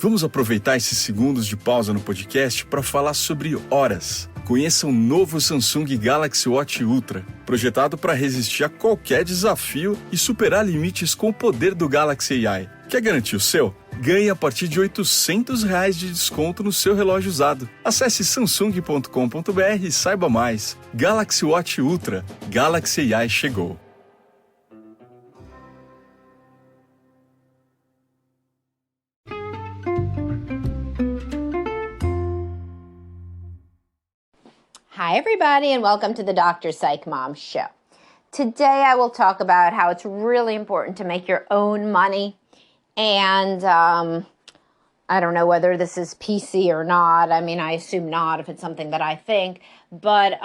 Vamos aproveitar esses segundos de pausa no podcast para falar sobre horas. Conheça o novo Samsung Galaxy Watch Ultra, projetado para resistir a qualquer desafio e superar limites com o poder do Galaxy AI. Quer garantir o seu? Ganhe a partir de R$800 de desconto no seu relógio usado. Acesse samsung.com.br e saiba mais. Galaxy Watch Ultra. Galaxy AI chegou. Hi, everybody, and welcome to the Dr. Psych Mom Show. Today, I will talk about how it's really important to make your own money. And I don't know whether this is PC or not. I mean, I assume not if it's something that I think. But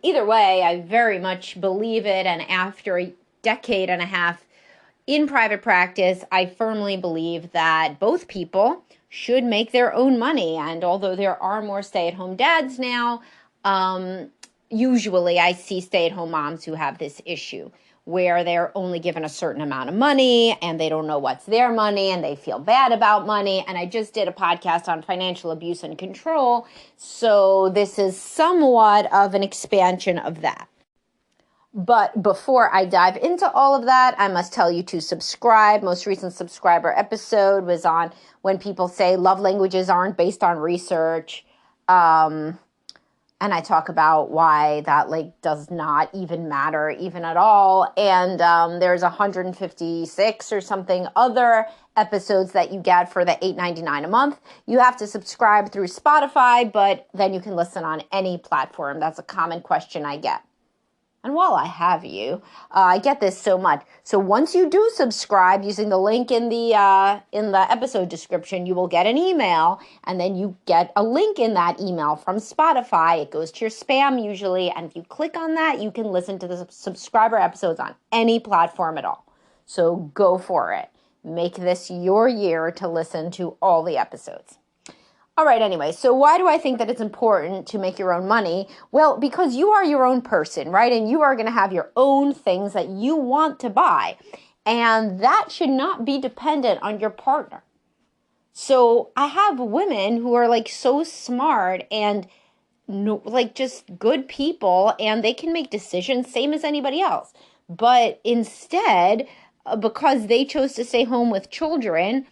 either way, I very much believe it. And after a decade and a half in private practice, I firmly believe that both people should make their own money. And although there are more stay-at-home dads now, usually I see stay-at-home moms who have this issue where they're only given a certain amount of money and they don't know what's their money and they feel bad about money. And I just did a podcast on financial abuse and control. So this is somewhat of an expansion of that. But before I dive into all of that, I must tell you to subscribe. Most recent subscriber episode was on when people say love languages aren't based on research. And I talk about why that does not even matter even at all. And there's 156 or something other episodes that you get for the $8.99 a month. You have to subscribe through Spotify, but then you can listen on any platform. That's a common question I get. And while I have you, I get this so much. So once you do subscribe using the link in the episode description, you will get an email, and then you get a link in that email from Spotify. It goes to your spam usually, and if you click on that, you can listen to the subscriber episodes on any platform at all. So go for it. Make this your year to listen to all the episodes. All right, anyway, so why do I think that it's important to make your own money? Well, because you are your own person, right? And you are going to have your own things that you want to buy. And that should not be dependent on your partner. So I have women who are so smart and just good people, and they can make decisions same as anybody else. But instead, because they chose to stay home with children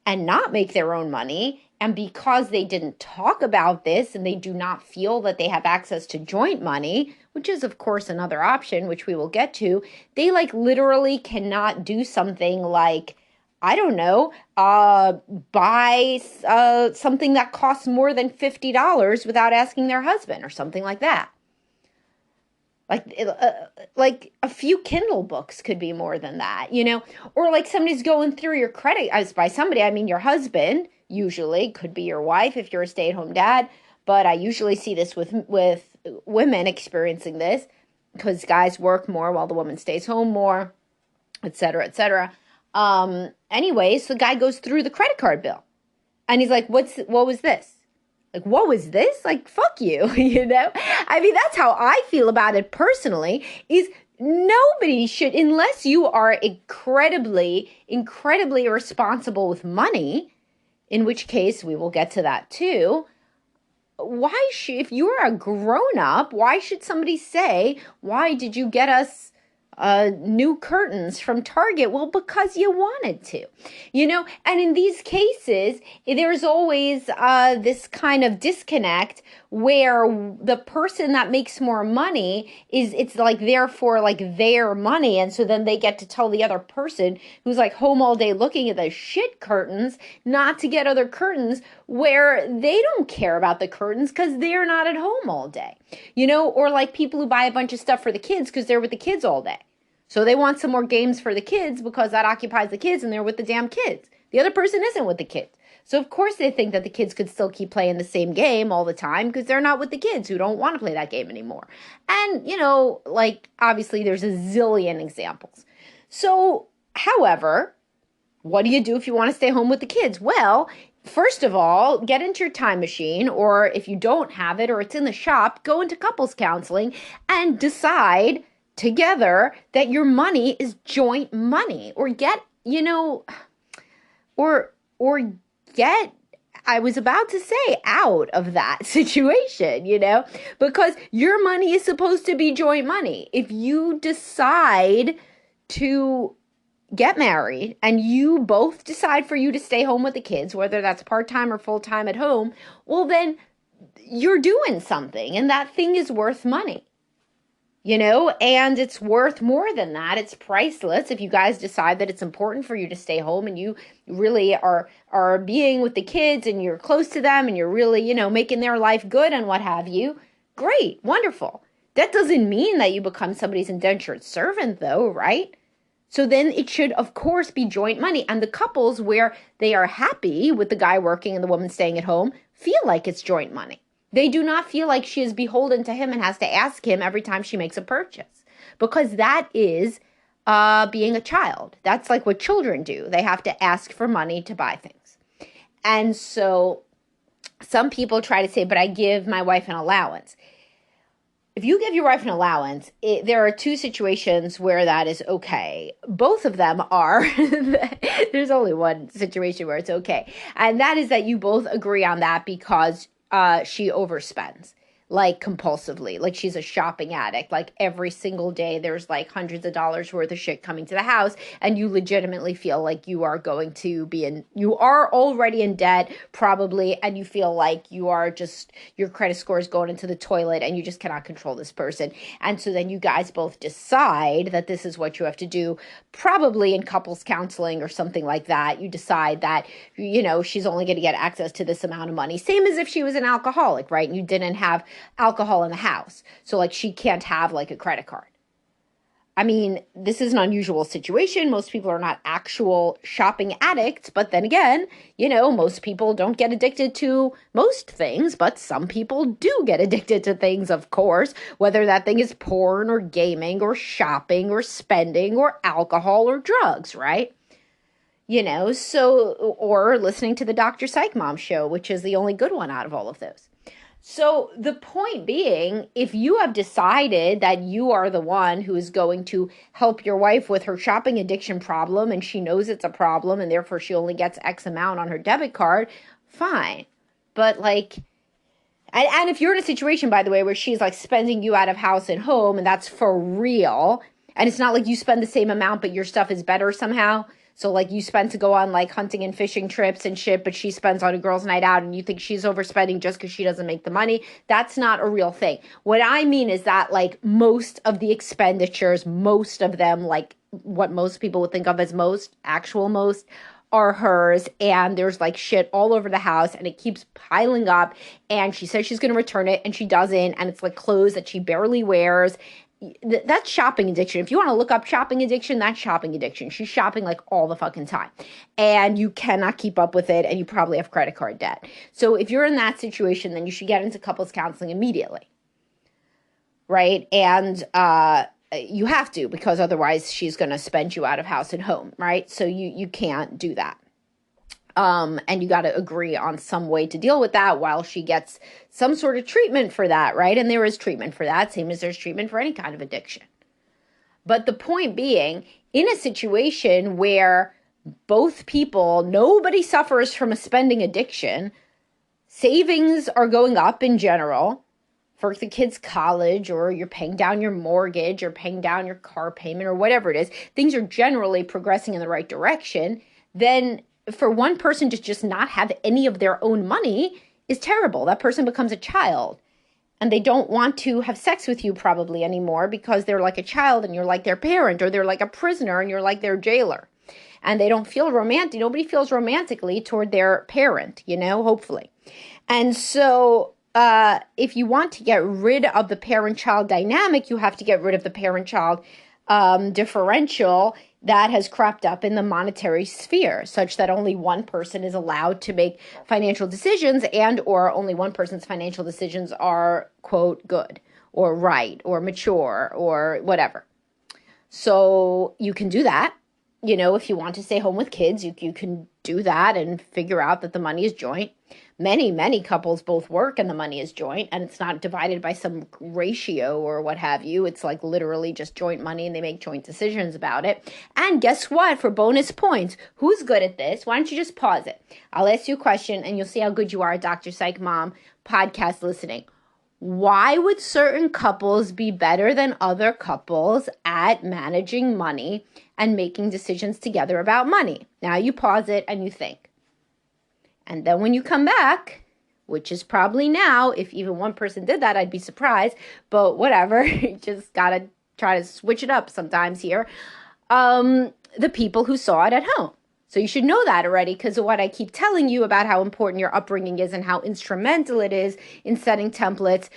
and not make their own money, and because they didn't talk about this and they do not feel that they have access to joint money, which is, of course, another option, which we will get to, they literally cannot do something I don't know, buy something that costs more than $50 without asking their husband or something like that. Like a few Kindle books could be more than that, or somebody's going through your credit. As by somebody, I mean your husband. Usually could be your wife if you're a stay-at-home dad, but I usually see this with women experiencing this because guys work more while the woman stays home more, et cetera, et cetera. Anyways, the guy goes through the credit card bill and he's like, what was this? What was this? Fuck you, I mean, that's how I feel about it personally, is nobody should, unless you are incredibly, incredibly irresponsible with money, in which case we will get to that too. If you're a grown-up, why should somebody say, why did you get us new curtains from Target? Well, because you wanted to, and in these cases, there's always this kind of disconnect where the person that makes more money it's therefore their money. And so then they get to tell the other person who's home all day looking at the shit curtains not to get other curtains where they don't care about the curtains because they're not at home all day, or people who buy a bunch of stuff for the kids because they're with the kids all day. So they want some more games for the kids because that occupies the kids and they're with the damn kids. The other person isn't with the kids. So of course they think that the kids could still keep playing the same game all the time because they're not with the kids who don't want to play that game anymore. And, obviously there's a zillion examples. So, however, what do you do if you want to stay home with the kids? Well, first of all, get into your time machine, or if you don't have it or it's in the shop, go into couples counseling and decide together that your money is joint money, or get, or get I was about to say, out of that situation, because your money is supposed to be joint money. If you decide to get married and you both decide for you to stay home with the kids, whether that's part-time or full-time at home, well, then you're doing something and that thing is worth money. And it's worth more than that. It's priceless. If you guys decide that it's important for you to stay home and you really are being with the kids and you're close to them and you're really, making their life good and what have you, great, wonderful. That doesn't mean that you become somebody's indentured servant though, right? So then it should, of course, be joint money. And the couples where they are happy with the guy working and the woman staying at home feel like it's joint money. They do not feel like she is beholden to him and has to ask him every time she makes a purchase, because that is being a child. That's like what children do. They have to ask for money to buy things. And so some people try to say, but I give my wife an allowance. If you give your wife an allowance, there are two situations where that is okay. Both of them are, there's only one situation where it's okay. And that is that you both agree on that because she overspends, like compulsively, like she's a shopping addict. Like every single day there's like hundreds of dollars worth of shit coming to the house, and you legitimately feel like you are going to be you are already in debt probably, and you feel like you are just, your credit score is going into the toilet and you just cannot control this person. And so then you guys both decide that this is what you have to do, probably in couples counseling or something like that. You decide that, she's only going to get access to this amount of money. Same as if she was an alcoholic, right? And you didn't have alcohol in the house. So like she can't have like a credit card. I mean, this is an unusual situation. Most people are not actual shopping addicts, but then again, most people don't get addicted to most things, but some people do get addicted to things, of course, whether that thing is porn or gaming or shopping or spending or alcohol or drugs, right? Or listening to the Dr. Psych Mom show, which is the only good one out of all of those. So the point being, if you have decided that you are the one who is going to help your wife with her shopping addiction problem, and she knows it's a problem and therefore she only gets X amount on her debit card, fine. But and if you're in a situation, by the way, where she's like spending you out of house and home, and that's for real, and it's not like you spend the same amount, but your stuff is better somehow. So like you spend to go on like hunting and fishing trips and shit, but she spends on a girl's night out and you think she's overspending just because she doesn't make the money. That's not a real thing. What I mean is that like most of the expenditures, most of them, like what most people would think of as actual most, are hers, and there's like shit all over the house and it keeps piling up, and she says she's going to return it and she doesn't, and it's like clothes that she barely wears. That's shopping addiction. If you want to look up shopping addiction, that's shopping addiction. She's shopping like all the fucking time, and you cannot keep up with it, and you probably have credit card debt. So if you're in that situation, then you should get into couples counseling immediately, right? And you have to, because otherwise she's going to spend you out of house and home, right? So you can't do that. And you got to agree on some way to deal with that while she gets some sort of treatment for that, right? And there is treatment for that, same as there's treatment for any kind of addiction. But the point being, in a situation where both people, nobody suffers from a spending addiction, savings are going up in general for the kids' college, or you're paying down your mortgage or paying down your car payment or whatever it is, things are generally progressing in the right direction, then for one person to just not have any of their own money is terrible. That person becomes a child, and they don't want to have sex with you probably anymore because they're like a child and you're like their parent, or they're like a prisoner and you're like their jailer. And they don't feel romantic. Nobody feels romantically toward their parent, hopefully. And so if you want to get rid of the parent-child dynamic, you have to get rid of the parent-child differential that has cropped up in the monetary sphere, such that only one person is allowed to make financial decisions, and or only one person's financial decisions are, quote, good or right or mature or whatever. So you can do that. if you want to stay home with kids, you can do that and figure out that the money is joint. Many couples both work and the money is joint, and it's not divided by some ratio or what have you. It's like literally just joint money, and they make joint decisions about it. And guess what? For bonus points, who's good at this? Why don't you just pause it? I'll ask you a question, and you'll see how good you are at Dr. Psych Mom podcast listening. Why would certain couples be better than other couples at managing money and making decisions together about money? Now you pause it and you think. And then when you come back, which is probably now, if even one person did that, I'd be surprised. But whatever, you just got to try to switch it up sometimes here. The people who saw it at home. So you should know that already because of what I keep telling you about how important your upbringing is and how instrumental it is in setting templates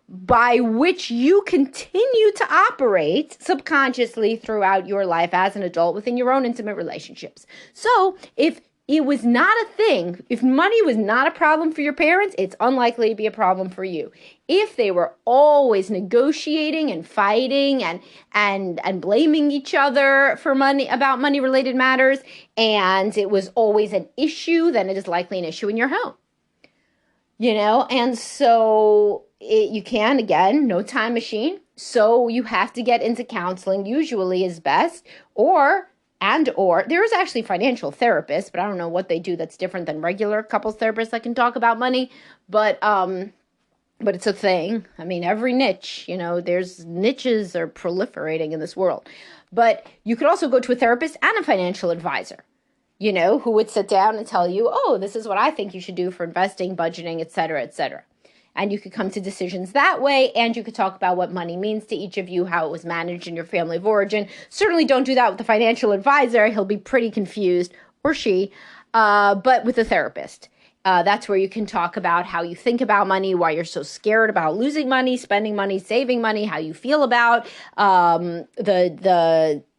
by which you continue to operate subconsciously throughout your life as an adult within your own intimate relationships. So if it was not a thing, if money was not a problem for your parents, it's unlikely to be a problem for you. If they were always negotiating and fighting and blaming each other for money, about money related matters, and it was always an issue, then it is likely an issue in your home. And so you can, again, no time machine. So you have to get into counseling, usually is best, or there's actually financial therapists, but I don't know what they do that's different than regular couples therapists that can talk about money, but it's a thing. I mean, every niche, there's niches are proliferating in this world. But you could also go to a therapist and a financial advisor, who would sit down and tell you, oh, this is what I think you should do for investing, budgeting, et cetera, et cetera. And you could come to decisions that way, and you could talk about what money means to each of you, how it was managed in your family of origin. Certainly don't do that with the financial advisor. He'll be pretty confused, or she, but with a therapist. That's where you can talk about how you think about money, why you're so scared about losing money, spending money, saving money, how you feel about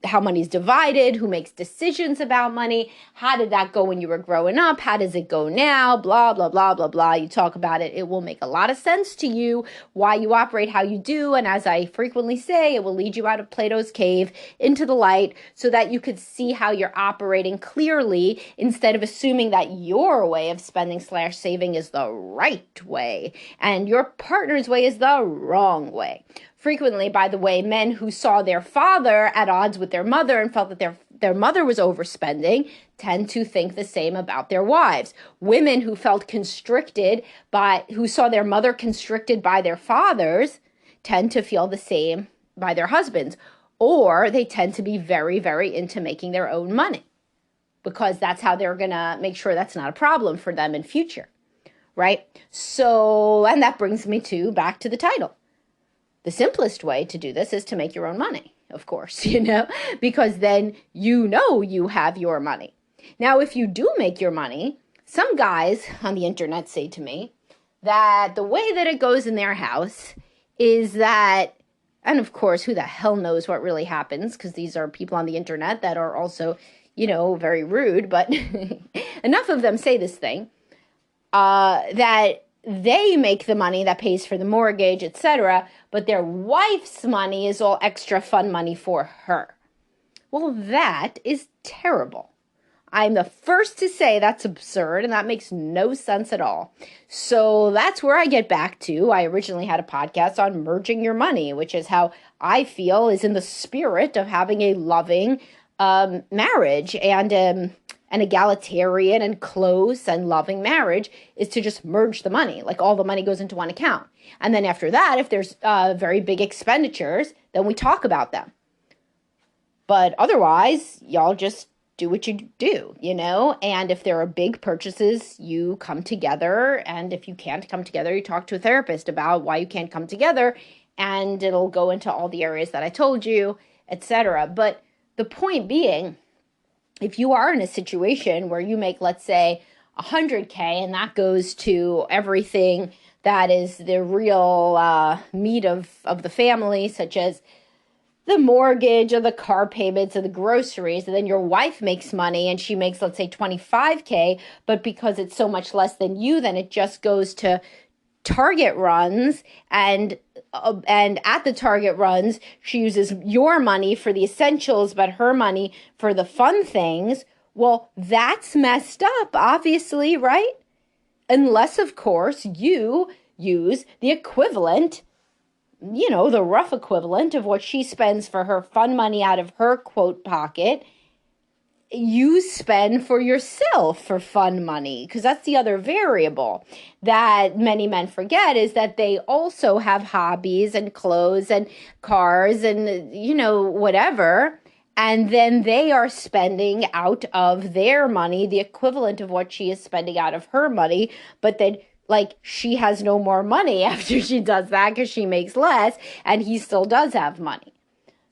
how money's divided, who makes decisions about money, how did that go when you were growing up, how does it go now, blah, blah, blah, blah, blah. You talk about it. It will make a lot of sense to you why you operate how you do. And as I frequently say, it will lead you out of Plato's cave into the light so that you could see how you're operating clearly instead of assuming that your way of spending/saving is the right way and your partner's way is the wrong way. Frequently, by the way, men who saw their father at odds with their mother and felt that their mother was overspending tend to think the same about their wives. Women who felt who saw their mother constricted by their fathers tend to feel the same by their husbands, or they tend to be very, very into making their own money because that's how they're going to make sure that's not a problem for them in future, right? So, and that brings me back to the title. The simplest way to do this is to make your own money, of course, because then you have your money. Now, if you do make your money, some guys on the internet say to me that the way that it goes in their house is that, and of course, who the hell knows what really happens, because these are people on the internet that are also, very rude, but enough of them say this thing, that they make the money that pays for the mortgage, etc., but their wife's money is all extra fun money for her. Well, that is terrible. I'm the first to say that's absurd and that makes no sense at all. So that's where I get back to. I originally had a podcast on merging your money, which is how I feel is in the spirit of having a loving marriage and an egalitarian and close and loving marriage is to just merge the money. Like all the money goes into one account. And then after that, if there's very big expenditures, then we talk about them. But otherwise, y'all just do what you do, and if there are big purchases, you come together. And if you can't come together, you talk to a therapist about why you can't come together. And it'll go into all the areas that I told you, etc. But the point being, if you are in a situation where you make, let's say, $100K, and that goes to everything that is the real meat of the family, such as the mortgage or the car payments or the groceries, and then your wife makes money and she makes, let's say, $25K, but because it's so much less than you, then it just goes to Target runs, and at the Target runs, she uses your money for the essentials, but her money for the fun things. Well, that's messed up, obviously, right? Unless, of course, you use the equivalent, the rough equivalent of what she spends for her fun money out of her quote pocket, you spend for yourself for fun money, because that's the other variable that many men forget, is that they also have hobbies and clothes and cars and, whatever. And then they are spending out of their money the equivalent of what she is spending out of her money. But then, she has no more money after she does that because she makes less, and he still does have money.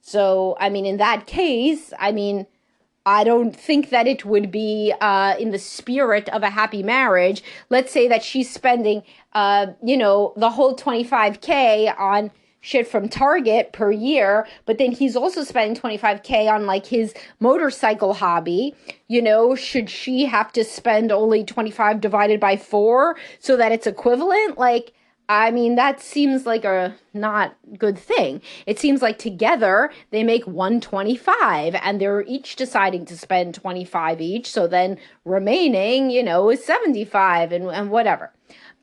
So, in that case, I don't think that it would be in the spirit of a happy marriage. Let's say that she's spending, the whole $25K on shit from Target per year, but then he's also spending $25K on his motorcycle hobby. Should she have to spend only 25 divided by 4 so that it's equivalent? That seems like a not good thing. It seems like together they make 125 and they're each deciding to spend 25 each. So then remaining, is 75 and whatever.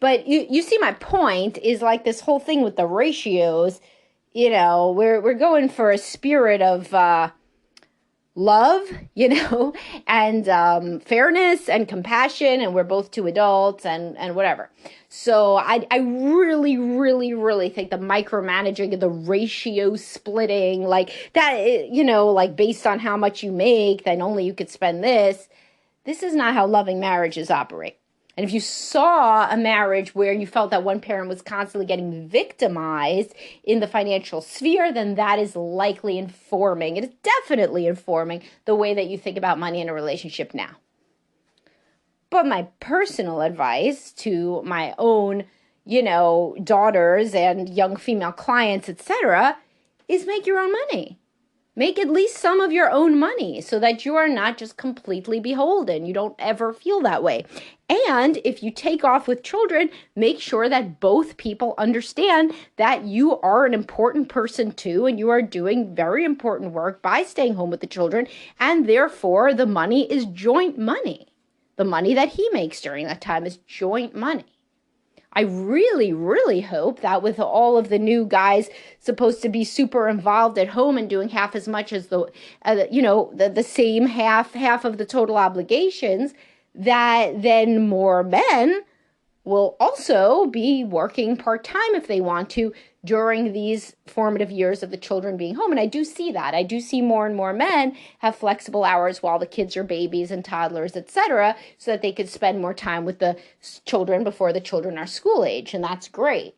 But you see my point is this whole thing with the ratios, we're going for a spirit of love, and fairness and compassion, and we're both two adults and whatever. So I really, really, really think the micromanaging and the ratio splitting, that, based on how much you make, then only you could spend this. This is not how loving marriages operate. And if you saw a marriage where you felt that one parent was constantly getting victimized in the financial sphere, then that is likely informing, it is definitely informing the way that you think about money in a relationship now. But my personal advice to my own, daughters and young female clients, etc., is make your own money. Make at least some of your own money so that you are not just completely beholden. You don't ever feel that way. And if you take off with children, make sure that both people understand that you are an important person too, and you are doing very important work by staying home with the children, and therefore the money is joint money. The money that he makes during that time is joint money. I really, really hope that with all of the new guys supposed to be super involved at home and doing half as much as the same half of the total obligations, that then more men will also be working part-time if they want to during these formative years of the children being home. And I do see that. I do see more and more men have flexible hours while the kids are babies and toddlers, etc., so that they could spend more time with the children before the children are school age. And that's great.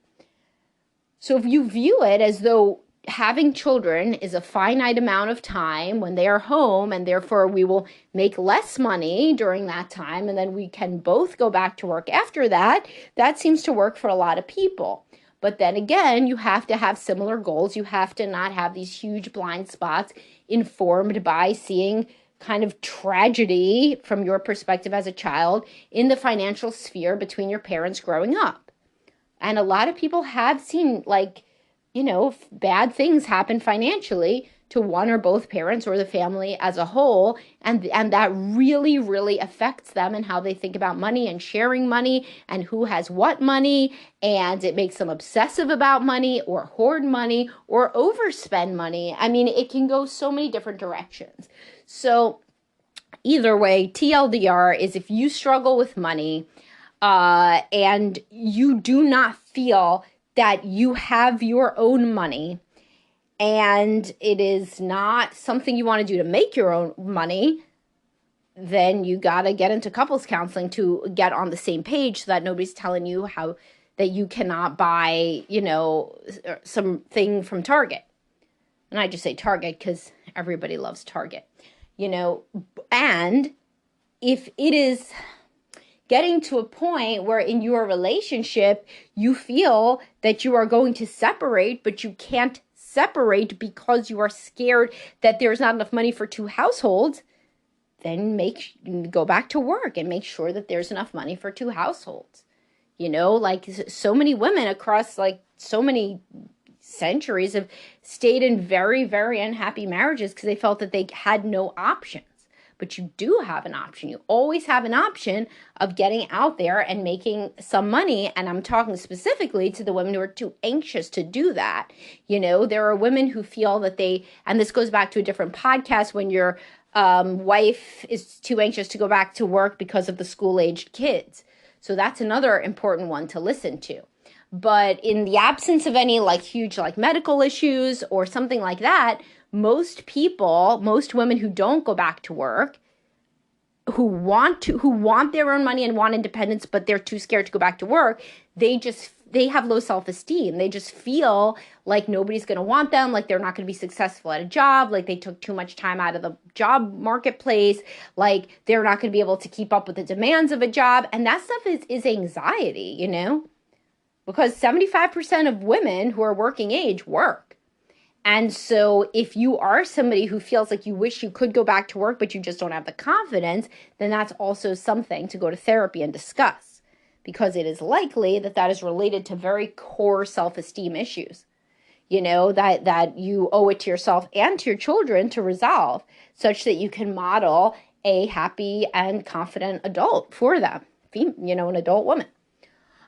So if you view it as though having children is a finite amount of time when they are home, and therefore we will make less money during that time, and then we can both go back to work after that, that seems to work for a lot of people. But then again, you have to have similar goals. You have to not have these huge blind spots informed by seeing kind of tragedy from your perspective as a child in the financial sphere between your parents growing up. And a lot of people have seen bad things happen financially to one or both parents or the family as a whole, and that really, really affects them and how they think about money and sharing money and who has what money, and it makes them obsessive about money or hoard money or overspend money. It can go so many different directions. So either way, TLDR is if you struggle with money and you do not feel that you have your own money, and it is not something you want to do to make your own money, then you got to get into couples counseling to get on the same page so that nobody's telling you how that you cannot buy, something from Target. And I just say Target because everybody loves Target, and if it is getting to a point where in your relationship you feel that you are going to separate, but you can't separate because you are scared that there's not enough money for two households, then go back to work and make sure that there's enough money for two households. Like so many women across like so many centuries have stayed in very, very unhappy marriages because they felt that they had no options. But you do have an option. You always have an option of getting out there and making some money. And I'm talking specifically to the women who are too anxious to do that. There are women who feel that and this goes back to a different podcast, when your wife is too anxious to go back to work because of the school-aged kids. So that's another important one to listen to. But in the absence of any like huge like medical issues or something like that, most women who don't go back to work, who want their own money and want independence, but they're too scared to go back to work, they have low self-esteem. They just feel like nobody's going to want them, like they're not going to be successful at a job, like they took too much time out of the job marketplace, like they're not going to be able to keep up with the demands of a job. And that stuff is anxiety, because 75% of women who are working age work. And so if you are somebody who feels like you wish you could go back to work, but you just don't have the confidence, then that's also something to go to therapy and discuss, because it is likely that is related to very core self-esteem issues, that you owe it to yourself and to your children to resolve, such that you can model a happy and confident adult for them, an adult woman.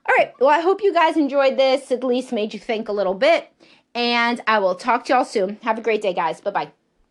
All right. Well, I hope you guys enjoyed this, at least made you think a little bit. And I will talk to y'all soon. Have a great day, guys. Bye-bye.